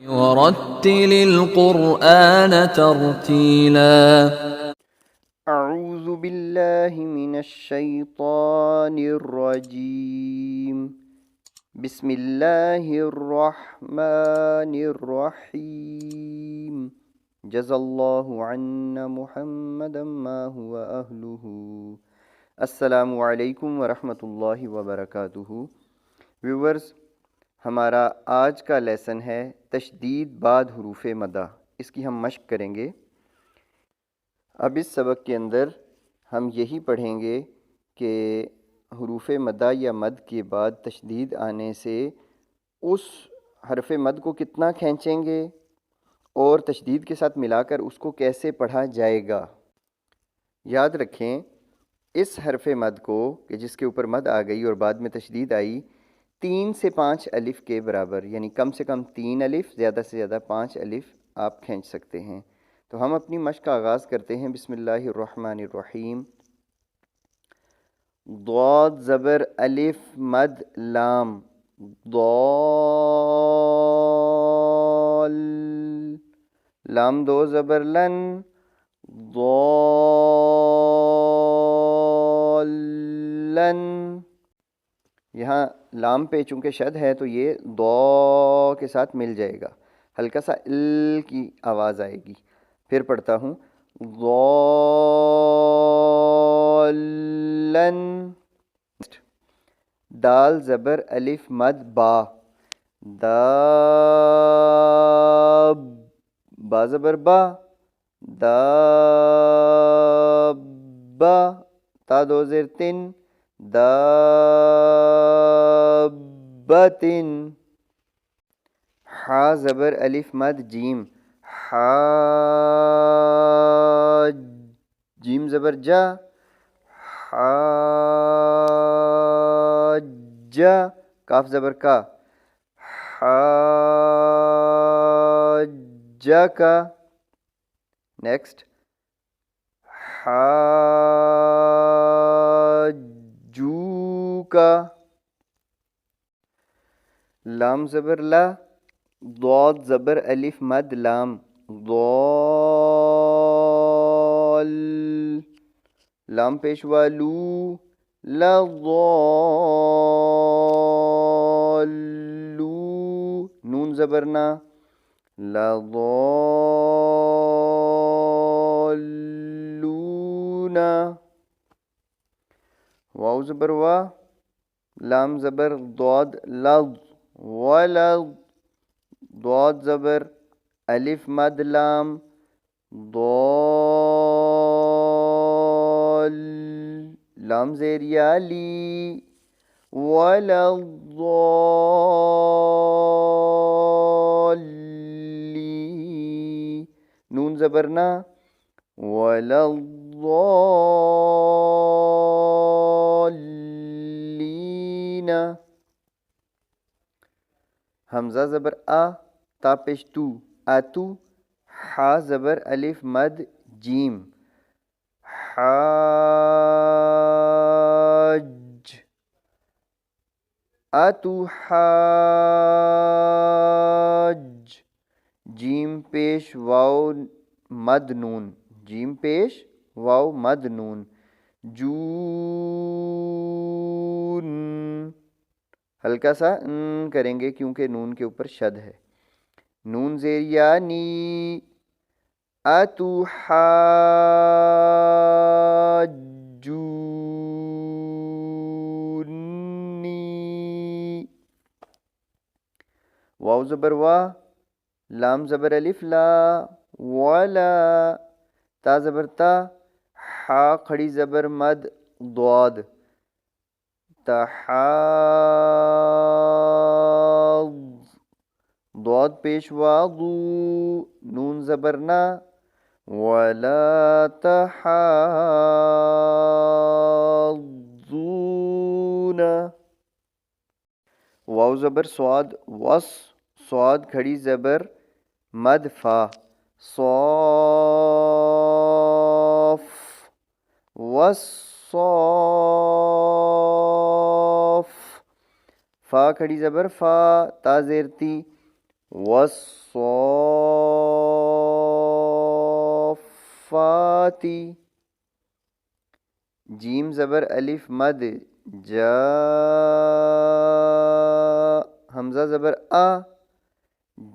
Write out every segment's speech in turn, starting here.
ورتل القرآن ترتيلا. اعوذ باللہ من الشیطان الرجیم بسم اللہ الرحمن الرحیم جزا اللہ عنا محمدا ما هو اہلہ۔ السلام علیکم ورحمۃ اللہ وبرکاتہ۔ ویورز، ہمارا آج کا لیسن ہے تشدید بعد حروف مدہ۔ اس کی ہم مشق کریں گے۔ اب اس سبق کے اندر ہم یہی پڑھیں گے کہ حروف مدہ یا مد کے بعد تشدید آنے سے اس حرف مد کو کتنا کھینچیں گے اور تشدید کے ساتھ ملا کر اس کو کیسے پڑھا جائے گا۔ یاد رکھیں، اس حرف مد کو کہ جس کے اوپر مد آ گئی اور بعد میں تشدید آئی، 3 سے 5 الف کے برابر، یعنی کم سے کم 3 الف، زیادہ سے زیادہ 5 الف آپ کھینچ سکتے ہیں۔ تو ہم اپنی مشق کا آغاز کرتے ہیں۔ بسم اللہ الرحمن الرحیم۔ ضاد زبر الف مد لام ضال، لام دو زبر لن ضالن۔ یہاں لام پہ چونکہ شد ہے تو یہ دو کے ساتھ مل جائے گا، ہلکا سا ال کی آواز آئے گی۔ پھر پڑھتا ہوں ضالن۔ دال زبر الف مد با داب، با زبر با دابا، تا دو زیر تن دابتن۔ حا زبر الف مد جیم حاج، جیم زبر جا حاجا، کاف زبر کا حاجکا۔ نیکسٹ حاجوکا۔ لام زبر لا، ضاد زبر الف مد لام ضال، لام پیشوا لو لضالو، نون زبر نا لضالون۔ واو زبر وا، لام زبر ضاد لظ ولظ، ضاد زبر الف مد لام ضال، لام زیر یا لی ولضالی، نون زبر نا ولضالین۔ حمزہ زبر آ، تا پیش تو اتو، حا زبر الف مد جیم حاج، اتو حاج، جیم پیش واو مد نون، جیم پیش واو مد نون جون، ہلکا سا کریں گے کیونکہ نون کے اوپر شد ہے۔ نون زیر یا نی، اتو حاجونی۔ واو زبر وا، لام زبر الف لا ولا، تا زبر تا، حا کھڑی زبر مد ضاد تحاض، ضاد پیشوا ضو، نون زبر نا ولا تحاضون۔ واو زبر سواد وس، سواد کھڑی زبر مد فا صوف والصوف، فا کھڑی زبر فا، تا زیر تی والصافات جیم زبر الف مد جا حمزہ زبر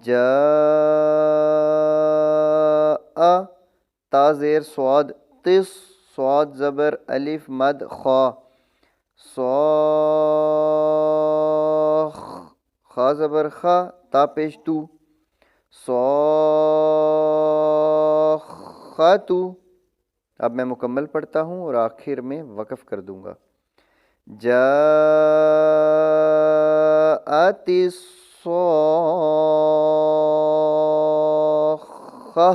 جا تا زیر صاد تس صاد زبر الف مد خا صاخ خا زبر خا تا پیش تو صاخاتو. اب میں مکمل پڑھتا ہوں اور آخر میں وقف کر دوں گا. جاءت الصاخہ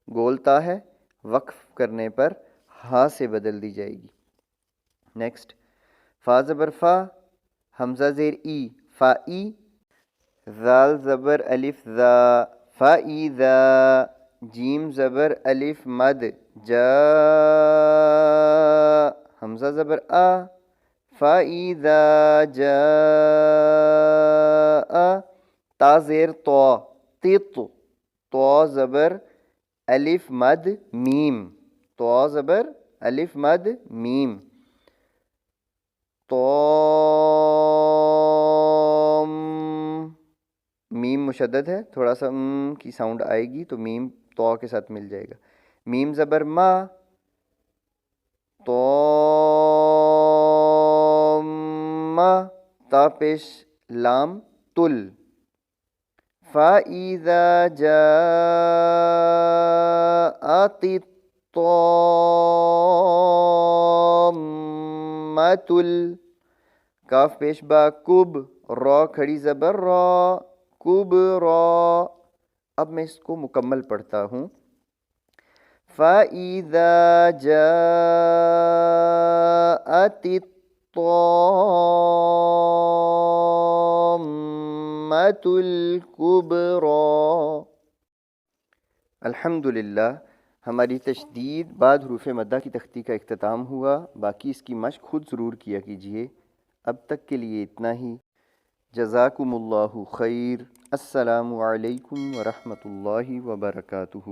گولتا ہے، وقف کرنے پر ہا سے بدل دی جائے گی. نیکسٹ فا زبر فا حمزہ زیر ای فا ای ذال زبر الف ذا فا ای ذا جیم زبر الف مد جا حمزہ زبر فا ای ذا جا تا زیر تو تیت تو زبر الف مد میم تو زبر الف مد میم توم میم مشدد ہے، تھوڑا سا کی ساؤنڈ آئے گی تو میم تو کے ساتھ مل جائے گا. میم زبر ما توم تا پیش لام تل فَإِذَا جَاءَتِ الطَّامَّةُ کاف پیش با کب را کھڑی زبر را کب را. اب میں اس کو مکمل پڑھتا ہوں. فَإِذَا جَاءَتِ الطَّامَّةُ الْكُبْرَى. الحمدللہ ہماری تشدید بعد حروف مدہ کی تختی کا اختتام ہوا. باقی اس کی مشق خود ضرور کیا کیجیے. اب تک کے لیے اتنا ہی. جزاکم اللہ خیر. السلام علیکم ورحمۃ اللہ وبرکاتہ.